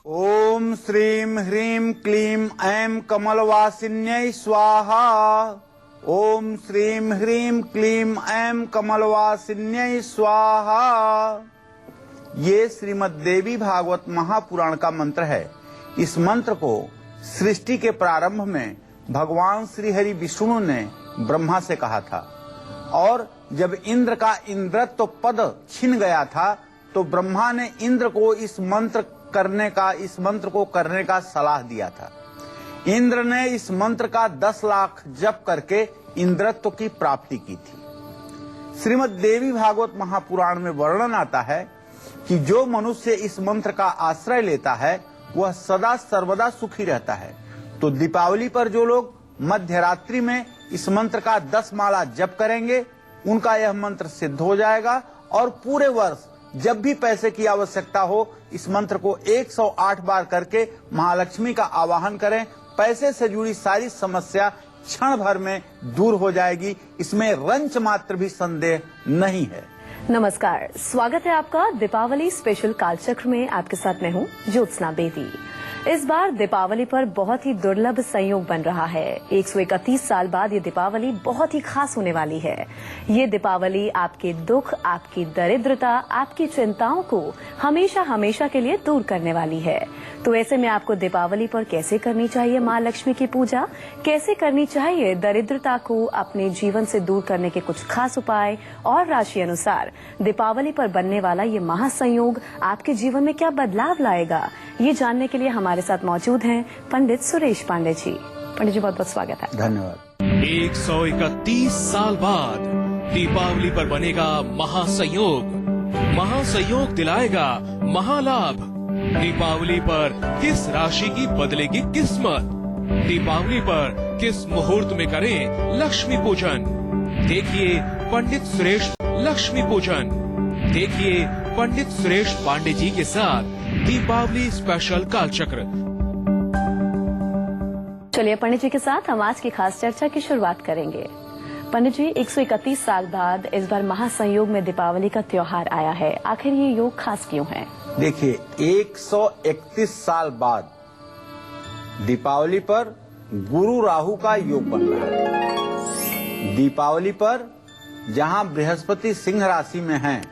ओम श्रीम ह्रीम क्लीम ऐं कमलवासिन्यै स्वाहा। ओम श्रीम ह्रीम क्लीम ऐं कमलवासिन्यै स्वाहा। ये श्रीमद् देवी भागवत महापुराण का मंत्र है। इस मंत्र को सृष्टि के प्रारंभ में भगवान श्री हरि विष्णु ने ब्रह्मा से कहा था और जब इंद्र का इंद्रत्व पद छिन गया था तो ब्रह्मा ने इंद्र को इस मंत्र को करने का सलाह दिया था। इंद्र ने इस मंत्र का 10 लाख जप करके इंद्रत्व की प्राप्ति की थी। श्रीमद् देवी भागवत महापुराण में वर्णन आता है कि जो मनुष्य इस मंत्र का आश्रय लेता है वह सदा सर्वदा सुखी रहता है। तो दीपावली पर जो लोग मध्य रात्रि में इस मंत्र का 10 माला जप करेंगे उनका यह मंत्र सिद्ध हो जाएगा और पूरे वर्ष जब भी पैसे की आवश्यकता हो इस मंत्र को 108 बार करके महालक्ष्मी का आवाहन करें। पैसे से जुड़ी सारी समस्या क्षण भर में दूर हो जाएगी, इसमें रंच मात्र भी संदेह नहीं है। नमस्कार, स्वागत है आपका दीपावली स्पेशल कालचक्र में। आपके साथ मैं हूँ ज्योत्सना बेदी। इस बार दीपावली पर बहुत ही दुर्लभ संयोग बन रहा है। 131 साल बाद ये दीपावली बहुत ही खास होने वाली है। ये दीपावली आपके दुख, आपकी दरिद्रता, आपकी चिंताओं को हमेशा हमेशा के लिए दूर करने वाली है। तो ऐसे में आपको दीपावली पर कैसे करनी चाहिए माँ लक्ष्मी की पूजा, कैसे करनी चाहिए दरिद्रता को अपने जीवन से दूर करने के कुछ खास उपाय और राशि अनुसार दीपावली पर बनने वाला ये महासंयोग आपके जीवन में क्या बदलाव लाएगा, ये जानने के लिए हमारे साथ मौजूद हैं पंडित सुरेश पांडे जी। पंडित जी, बहुत बहुत स्वागत है। धन्यवाद। 131 साल बाद दीपावली पर बनेगा महासंयोग। महासंयोग दिलाएगा महालाभ। दीपावली पर किस राशि की बदलेगी किस्मत? दीपावली पर किस मुहूर्त में करें लक्ष्मी पूजन? देखिए पंडित सुरेश लक्ष्मी पूजन। देखिए पंडित सुरेश पांडे जी के साथ दीपावली स्पेशल कालचक्र। चलिए पंडित जी के साथ हम आज की खास चर्चा की शुरुआत करेंगे। पंडित जी, 131 साल बाद इस बार महासंयोग में दीपावली का त्योहार आया है। आखिर ये योग खास क्यों है? देखिए, 131 साल बाद दीपावली पर गुरु राहु का योग बन रहा है। दीपावली पर जहां बृहस्पति सिंह राशि में हैं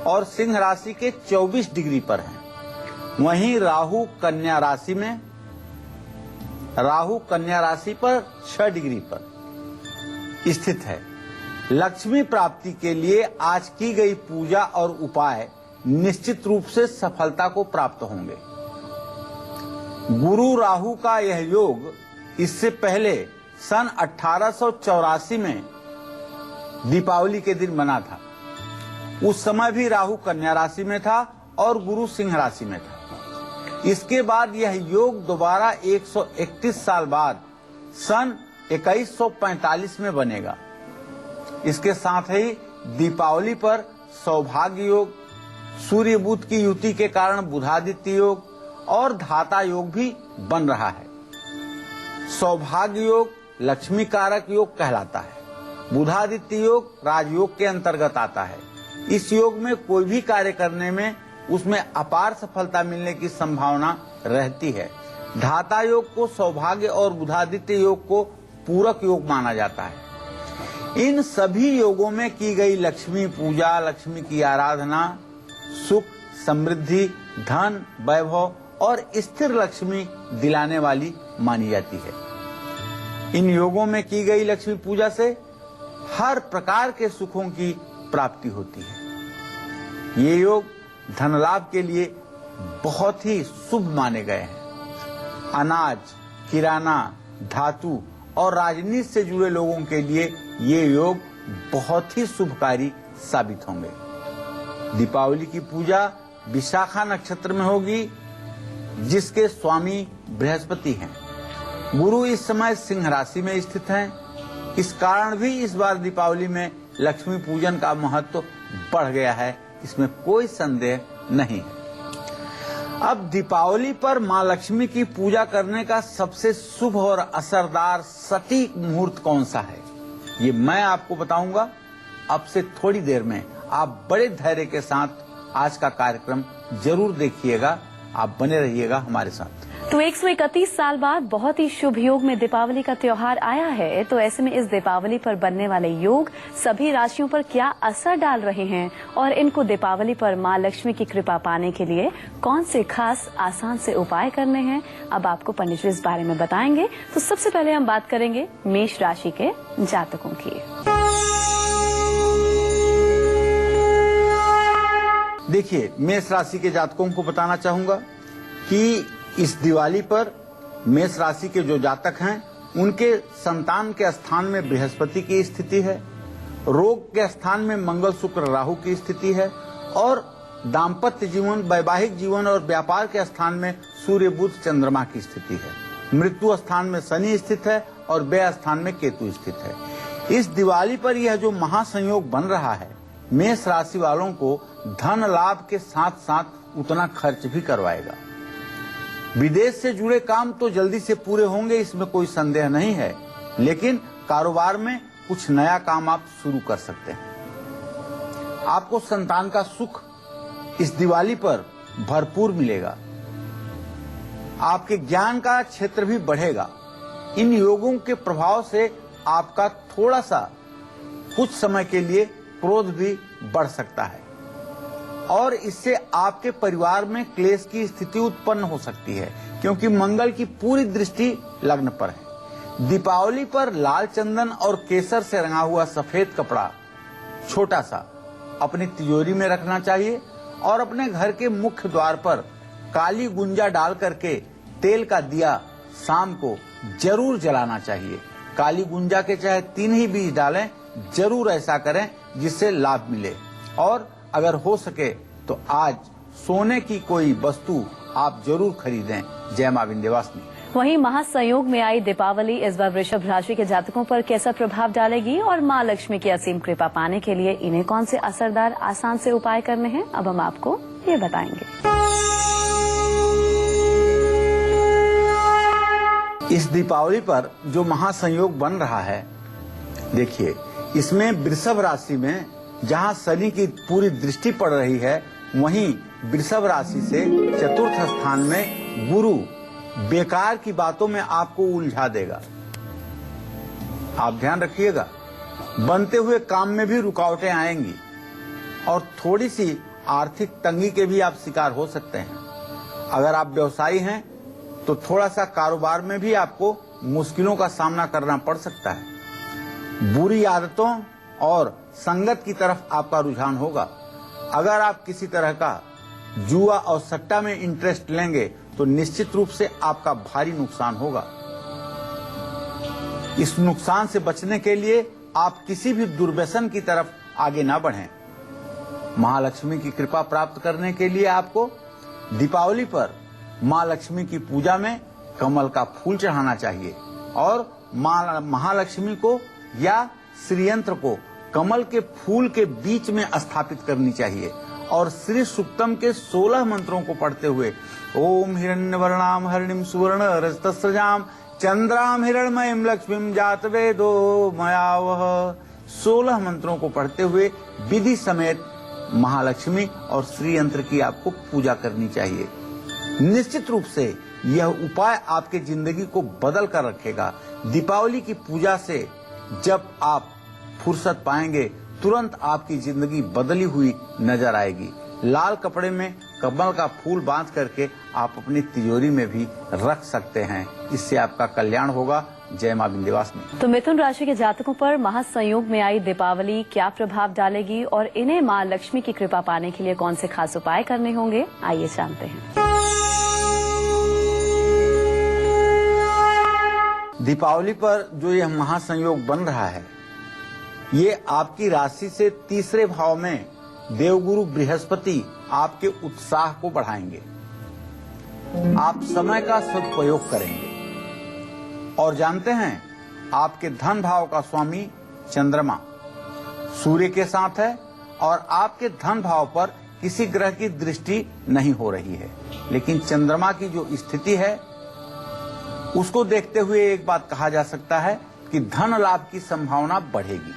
और सिंह राशि के 24 डिग्री पर हैं, वहीं राहु कन्या राशि में, राहु कन्या राशि पर 6 डिग्री पर स्थित है। लक्ष्मी प्राप्ति के लिए आज की गई पूजा और उपाय निश्चित रूप से सफलता को प्राप्त होंगे। गुरु राहु का यह योग इससे पहले सन 1884 में दीपावली के दिन बना था। उस समय भी राहु कन्या राशि में था और गुरु सिंह राशि में था। इसके बाद यह योग दोबारा 131 साल बाद सन 2145 में बनेगा। इसके साथ ही दीपावली पर सौभाग्य योग, सूर्य बुध की युति के कारण बुधादित्य योग और धाता योग भी बन रहा है। सौभाग्य योग लक्ष्मी कारक योग कहलाता है। बुधादित्य योग राजयोग के अंतर्गत आता है। इस योग में कोई भी कार्य करने में उसमें अपार सफलता मिलने की संभावना रहती है। धाता योग को सौभाग्य और बुधादित्य योग को पूरक योग माना जाता है। इन सभी योगों में की गई लक्ष्मी पूजा, लक्ष्मी की आराधना सुख, समृद्धि, धन, वैभव और स्थिर लक्ष्मी दिलाने वाली मानी जाती है। इन योगों में की गई लक्ष्मी पूजा से हर प्रकार के सुखों की प्राप्ति होती है। ये योग धन लाभ के लिए बहुत ही शुभ माने गए हैं। अनाज, किराना, धातु और राजनीति से जुड़े लोगों के लिए ये योग बहुत ही शुभकारी साबित होंगे। दीपावली की पूजा विशाखा नक्षत्र में होगी, जिसके स्वामी बृहस्पति हैं। गुरु इस समय सिंह राशि में स्थित हैं। इस कारण भी इस बार दीपावली में लक्ष्मी पूजन का महत्व बढ़ गया है, इसमें कोई संदेह नहीं है। अब दीपावली पर माँ लक्ष्मी की पूजा करने का सबसे शुभ और असरदार सटीक मुहूर्त कौन सा है, ये मैं आपको बताऊंगा। अब से थोड़ी देर में आप बड़े धैर्य के साथ आज का कार्यक्रम जरूर देखिएगा आप बने रहिएगा हमारे साथ। तो 131 साल बाद बहुत ही शुभ योग में दीपावली का त्योहार आया है। तो ऐसे में इस दीपावली पर बनने वाले योग सभी राशियों पर क्या असर डाल रहे हैं और इनको दीपावली पर मां लक्ष्मी की कृपा पाने के लिए कौन से खास आसान से उपाय करने हैं, अब आपको पंडित जी इस बारे में बताएंगे। तो सबसे पहले हम बात करेंगे मेष राशि के जातकों की। देखिए, मेष राशि के जातकों को बताना चाहूंगा कि इस दिवाली पर मेष राशि के जो जातक हैं उनके संतान के स्थान में बृहस्पति की स्थिति है, रोग के स्थान में मंगल शुक्र राहु की स्थिति है और दाम्पत्य जीवन, वैवाहिक जीवन और व्यापार के स्थान में सूर्य बुध चंद्रमा की स्थिति है। मृत्यु स्थान में शनि स्थित है और व्यय स्थान में केतु स्थित है। इस दिवाली पर यह जो महासंयोग बन रहा है, मेष राशि वालों को धन लाभ के साथ साथ उतना खर्च भी करवाएगा। विदेश से जुड़े काम तो जल्दी से पूरे होंगे, इसमें कोई संदेह नहीं है, लेकिन कारोबार में कुछ नया काम आप शुरू कर सकते हैं। आपको संतान का सुख इस दिवाली पर भरपूर मिलेगा। आपके ज्ञान का क्षेत्र भी बढ़ेगा। इन योगों के प्रभाव से आपका थोड़ा सा कुछ समय के लिए क्रोध भी बढ़ सकता है और इससे आपके परिवार में क्लेश की स्थिति उत्पन्न हो सकती है, क्योंकि मंगल की पूरी दृष्टि लग्न पर है। दीपावली पर लाल चंदन और केसर से रंगा हुआ सफेद कपड़ा छोटा सा अपनी तिजोरी में रखना चाहिए और अपने घर के मुख्य द्वार पर काली गुंजा डाल करके तेल का दिया शाम को जरूर जलाना चाहिए। काली गुंजा के चाहे 3 ही बीज डालें, जरूर ऐसा करें जिससे लाभ मिले। और अगर हो सके तो आज सोने की कोई वस्तु आप जरूर खरीदें। जय मां विंध्यवासिनी। वहीं महासंयोग में आई दीपावली इस बार वृषभ राशि के जातकों पर कैसा प्रभाव डालेगी और मां लक्ष्मी की असीम कृपा पाने के लिए इन्हें कौन से असरदार आसान से उपाय करने हैं, अब हम आपको ये बताएंगे। इस दीपावली पर जो महासंयोग बन रहा है, देखिए, इसमें वृषभ राशि में जहां शनि की पूरी दृष्टि पड़ रही है, वहीं वृषभ राशि से चतुर्थ स्थान में गुरु बेकार की बातों में आपको उलझा देगा। आप ध्यान रखिएगा, बनते हुए काम में भी रुकावटें आएंगी और थोड़ी सी आर्थिक तंगी के भी आप शिकार हो सकते हैं। अगर आप व्यवसायी हैं तो थोड़ा सा कारोबार में भी आपको मुश्किलों का सामना करना पड़ सकता है। बुरी आदतों और संगत की तरफ आपका रुझान होगा। अगर आप किसी तरह का जुआ और सट्टा में इंटरेस्ट लेंगे तो निश्चित रूप से आपका भारी नुकसान होगा। इस नुकसान से बचने के लिए आप किसी भी दुर्व्यसन की तरफ आगे ना बढ़ें। महालक्ष्मी की कृपा प्राप्त करने के लिए आपको दीपावली पर मां लक्ष्मी की पूजा में कमल का फूल चढ़ाना चाहिए और मां महालक्ष्मी को या श्रीयंत्र को कमल के फूल के बीच में स्थापित करनी चाहिए और श्री सुक्तम के 16 मंत्रों को पढ़ते हुए ओम हिरण्यवर्णाम हरिणीम सुवर्ण रजतस्रजाम चंद्राम हिरण्मयीम लक्ष्मीम जातवेदो मयावह 16 मंत्रों को पढ़ते हुए विधि समेत महालक्ष्मी और श्रीयंत्र की आपको पूजा करनी चाहिए। निश्चित रूप से यह उपाय आपके जिंदगी को बदल कर रखेगा। दीपावली की पूजा से जब आप फुर्सत पाएंगे, तुरंत आपकी जिंदगी बदली हुई नजर आएगी। लाल कपड़े में कमल का फूल बांध करके आप अपनी तिजोरी में भी रख सकते हैं, इससे आपका कल्याण होगा। जय मां विंध्यवासिनी। तो मिथुन राशि के जातकों पर महासंयोग में आई दीपावली क्या प्रभाव डालेगी और इन्हें मां लक्ष्मी की कृपा पाने के लिए कौन से खास उपाय करने होंगे, आइए जानते हैं। दीपावली पर जो यह महासंयोग बन रहा है, ये आपकी राशि से तीसरे भाव में देवगुरु बृहस्पति आपके उत्साह को बढ़ाएंगे। आप समय का सदुपयोग करेंगे और जानते हैं, आपके धन भाव का स्वामी चंद्रमा सूर्य के साथ है और आपके धन भाव पर किसी ग्रह की दृष्टि नहीं हो रही है, लेकिन चंद्रमा की जो स्थिति है उसको देखते हुए एक बात कहा जा सकता है कि धन लाभ की संभावना बढ़ेगी।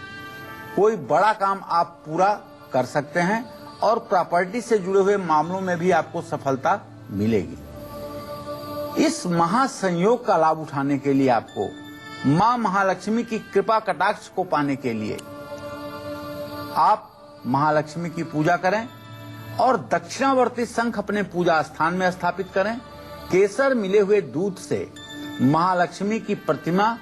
कोई बड़ा काम आप पूरा कर सकते हैं और प्रॉपर्टी से जुड़े हुए मामलों में भी आपको सफलता मिलेगी। इस महासंयोग का लाभ उठाने के लिए आपको मां महालक्ष्मी की कृपा कटाक्ष को पाने के लिए आप महालक्ष्मी की पूजा करें और दक्षिणावर्ती शंख अपने पूजा स्थान में स्थापित करें। केसर मिले हुए दूध से महालक्ष्मी की प्रतिमा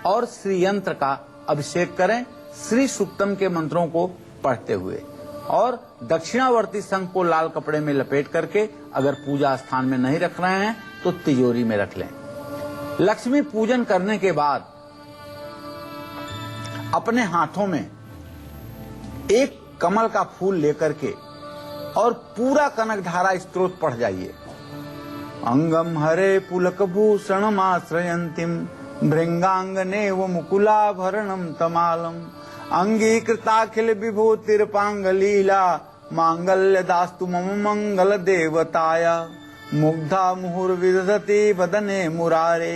और श्री यंत्र का अभिषेक करें, श्री सूक्तम के मंत्रों को पढ़ते हुए, और दक्षिणावर्ती शंख को लाल कपड़े में लपेट करके अगर पूजा स्थान में नहीं रख रहे हैं तो तिजोरी में रख लें। लक्ष्मी पूजन करने के बाद अपने हाथों में एक कमल का फूल लेकर के और पूरा कनकधारा स्तोत्र पढ़ जाइए। अंगम हरे पुलक भूषणम आश्रयंतीम भृंगांगनेव मुकुलाभरणम तमालम अंगीकृताखिल विभूतिर्पांगलीला मांगल्य दास्तु मम मंगल देवताया मुग्धा मुहुर्विदधति वदने मुरारे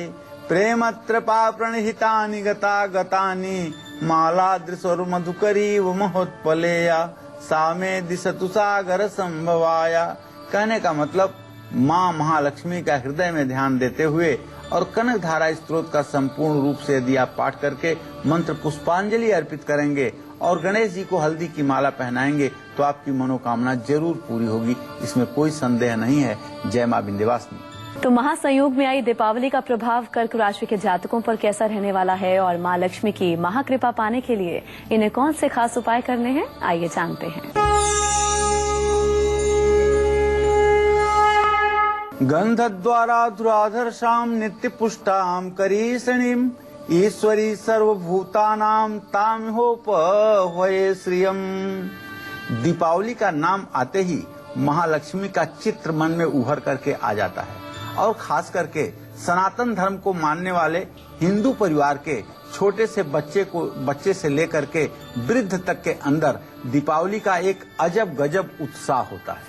प्रेमत्रपा प्रणहितानि गता गतानि मालादृशोर मधुकरी व महोत्पलेया सामे दिशतु सागर संभवाया। कहने का मतलब माँ महालक्ष्मी का हृदय में ध्यान देते हुए और कनकधारा स्त्रोत का संपूर्ण रूप से यदि आप पाठ करके मंत्र पुष्पांजलि अर्पित करेंगे और गणेश जी को हल्दी की माला पहनाएंगे तो आपकी मनोकामना जरूर पूरी होगी, इसमें कोई संदेह नहीं है। जय मां विंध्यवासिनी। तो महासंयोग में आई दीपावली का प्रभाव कर्क राशि के जातकों पर कैसा रहने वाला है और मां लक्ष्मी की महाकृपा पाने के लिए इन्हें कौन से खास उपाय करने हैं, आइए जानते हैं। गंधद्वारा धुराधर्षाम नित्य पुष्टाम करीषणीम ईश्वरी सर्वभूतानाम तामिहोपहवे श्रियम। दीपावली का नाम आते ही महालक्ष्मी का चित्र मन में उभर करके आ जाता है और खास करके सनातन धर्म को मानने वाले हिंदू परिवार के छोटे से बच्चे से लेकर के वृद्ध तक के अंदर दीपावली का एक अजब गजब उत्साह होता है।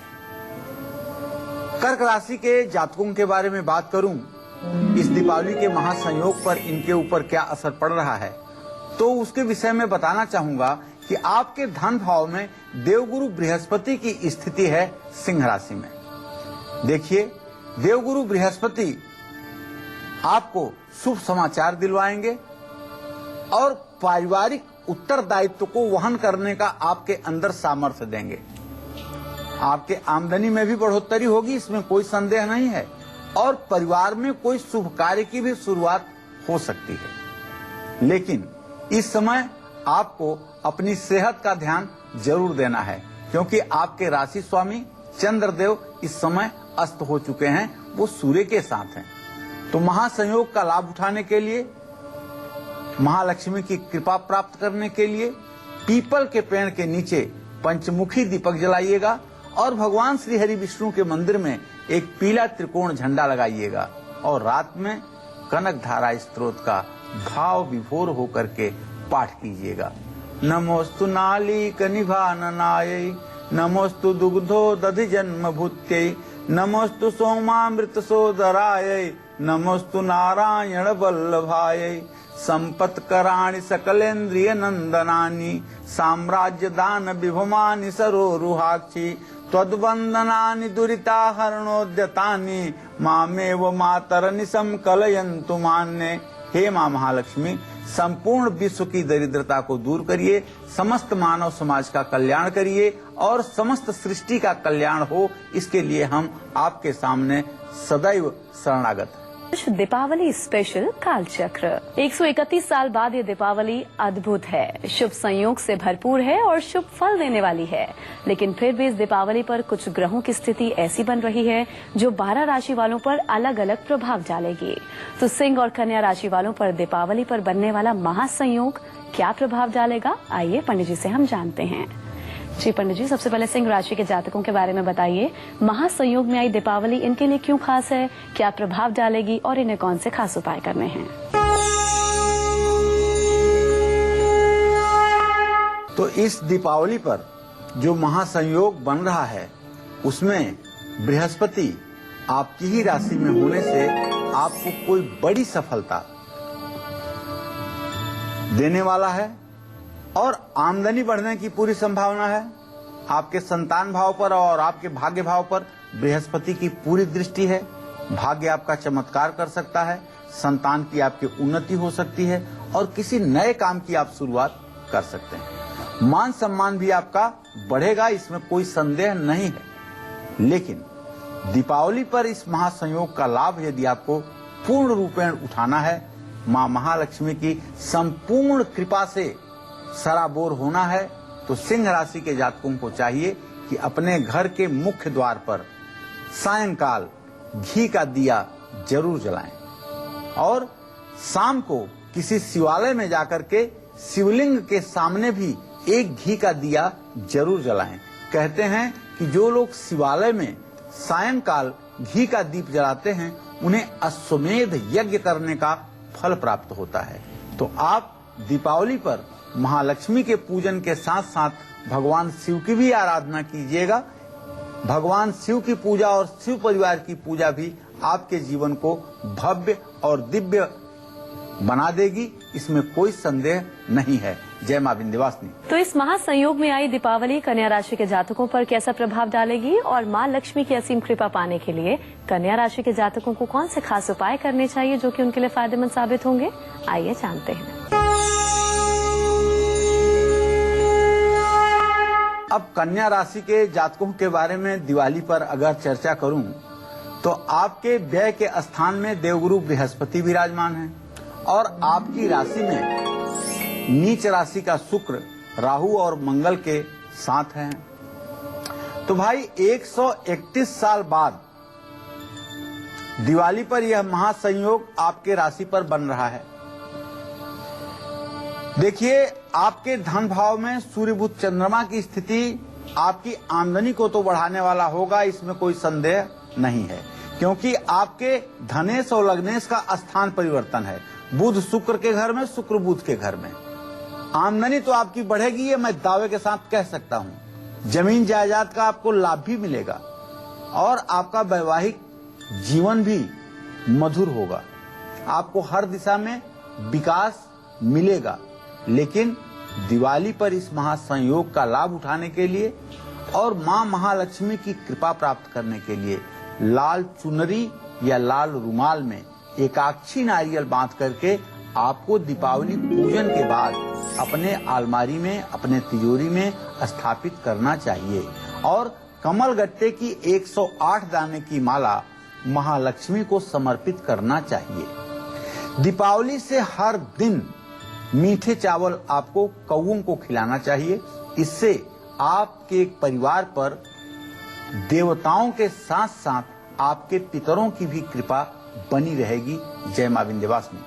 कर्क राशि के जातकों के बारे में बात करूं, इस दीपावली के महासंयोग पर इनके ऊपर क्या असर पड़ रहा है तो उसके विषय में बताना चाहूंगा कि आपके धन भाव में देवगुरु बृहस्पति की स्थिति है सिंह राशि में। देखिए, देवगुरु बृहस्पति आपको शुभ समाचार दिलवाएंगे और पारिवारिक उत्तरदायित्व को वहन करने का आपके अंदर सामर्थ्य देंगे। आपके आमदनी में भी बढ़ोतरी होगी, इसमें कोई संदेह नहीं है, और परिवार में कोई शुभ कार्य की भी शुरुआत हो सकती है। लेकिन इस समय आपको अपनी सेहत का ध्यान जरूर देना है, क्योंकि आपके राशि स्वामी चंद्रदेव इस समय अस्त हो चुके हैं, वो सूर्य के साथ हैं। तो महासंयोग का लाभ उठाने के लिए, महालक्ष्मी की कृपा प्राप्त करने के लिए पीपल के पेड़ के नीचे पंचमुखी दीपक जलाइएगा और भगवान श्री हरि विष्णु के मंदिर में एक पीला त्रिकोण झंडा लगाइएगा और रात में कनकधारा स्तोत्र का भाव विभोर होकर के पाठ कीजिएगा। नमोस्तु नालीक निभाननायै नमोस्तु दुग्धो दधि जन्म भूत्यै नमोस्तु सोमामृत सोदरायै नमोस्तु नारायण वल्लभायै संपत्कराणि सकलेन्द्रिय नंदनानि साम्राज्य दान विभमानि सरोरुहाक्षी त्वद्वंदनानि दुरिताहरणोद्यतानि मामेव मातरनिशं कलयन्तु मान्ये। हे मां महालक्ष्मी, संपूर्ण विश्व की दरिद्रता को दूर करिए, समस्त मानव समाज का कल्याण करिए और समस्त सृष्टि का कल्याण हो, इसके लिए हम आपके सामने सदैव शरणागत हैं। दीपावली स्पेशल कालचक्र। 131 साल बाद ये दीपावली अद्भुत है, शुभ संयोग से भरपूर है और शुभ फल देने वाली है। लेकिन फिर भी इस दीपावली पर कुछ ग्रहों की स्थिति ऐसी बन रही है जो 12 राशि वालों पर अलग अलग प्रभाव डालेगी। तो सिंह और कन्या राशि वालों पर दीपावली पर बनने वाला महासंयोग क्या प्रभाव डालेगा, आइए पंडित जी से हम जानते हैं। जी पंडित जी, सबसे पहले सिंह राशि के जातकों के बारे में बताइए। महासंयोग में आई दीपावली इनके लिए क्यों खास है, क्या प्रभाव डालेगी और इन्हें कौन से खास उपाय करने हैं? तो इस दीपावली पर जो महासंयोग बन रहा है उसमें बृहस्पति आपकी ही राशि में होने से आपको कोई बड़ी सफलता देने वाला है और आमदनी बढ़ने की पूरी संभावना है। आपके संतान भाव पर और आपके भाग्य भाव पर बृहस्पति की पूरी दृष्टि है। भाग्य आपका चमत्कार कर सकता है, संतान की आपकी उन्नति हो सकती है और किसी नए काम की आप शुरुआत कर सकते हैं। मान सम्मान भी आपका बढ़ेगा, इसमें कोई संदेह नहीं है। लेकिन दीपावली पर इस महासंयोग का लाभ यदि आपको पूर्ण रूपेण उठाना है, मां महालक्ष्मी की संपूर्ण कृपा से सराबोर होना है, तो सिंह राशि के जातकों को चाहिए कि अपने घर के मुख्य द्वार पर सायंकाल घी का दिया जरूर जलाएं और शाम को किसी शिवालय में जाकर के शिवलिंग के सामने भी एक घी का दिया जरूर जलाएं। कहते हैं कि जो लोग शिवालय में सायंकाल घी का दीप जलाते हैं उन्हें अश्वमेध यज्ञ करने का फल प्राप्त होता है। तो आप दीपावली पर महालक्ष्मी के पूजन के साथ साथ भगवान शिव की भी आराधना कीजिएगा। भगवान शिव की पूजा और शिव परिवार की पूजा भी आपके जीवन को भव्य और दिव्य बना देगी, इसमें कोई संदेह नहीं है। जय मां विंध्यवासिनी। तो इस महासंयोग में आई दीपावली कन्या राशि के जातकों पर कैसा प्रभाव डालेगी और मां लक्ष्मी की असीम कृपा पाने के लिए कन्या राशि के जातकों को कौन से खास उपाय करने चाहिए जो कि उनके लिए फायदेमंद साबित होंगे, आइए जानते हैं। अब कन्या राशि के जातकों के बारे में दिवाली पर अगर चर्चा करूं तो आपके व्यय के स्थान में देवगुरु बृहस्पति विराजमान है और आपकी राशि में नीच राशि का शुक्र, राहु और मंगल के साथ हैं। तो भाई 131 साल बाद दिवाली पर यह महासंयोग आपके राशि पर बन रहा है। देखिए, आपके धन भाव में सूर्य बुध चंद्रमा की स्थिति आपकी आमदनी को तो बढ़ाने वाला होगा, इसमें कोई संदेह नहीं है, क्योंकि आपके धनेश और लग्नेश का स्थान परिवर्तन है। बुध शुक्र के घर में, शुक्र बुध के घर में। आमदनी तो आपकी बढ़ेगी, ये मैं दावे के साथ कह सकता हूं। जमीन जायदाद का आपको लाभ भी मिलेगा और आपका वैवाहिक जीवन भी मधुर होगा। आपको हर दिशा में विकास मिलेगा। लेकिन दिवाली पर इस महासंयोग का लाभ उठाने के लिए और मां महालक्ष्मी की कृपा प्राप्त करने के लिए लाल चुनरी या लाल रुमाल में एकाक्षी नारियल बांध करके आपको दीपावली पूजन के बाद अपने अलमारी में, अपने तिजोरी में स्थापित करना चाहिए और कमल गट्टे की 108 दाने की माला महालक्ष्मी को समर्पित करना चाहिए। दीपावली से हर दिन मीठे चावल आपको कौओं को खिलाना चाहिए। इससे आपके परिवार पर देवताओं के साथ साथ आपके पितरों की भी कृपा बनी रहेगी। जय मां विंध्यवासिनी।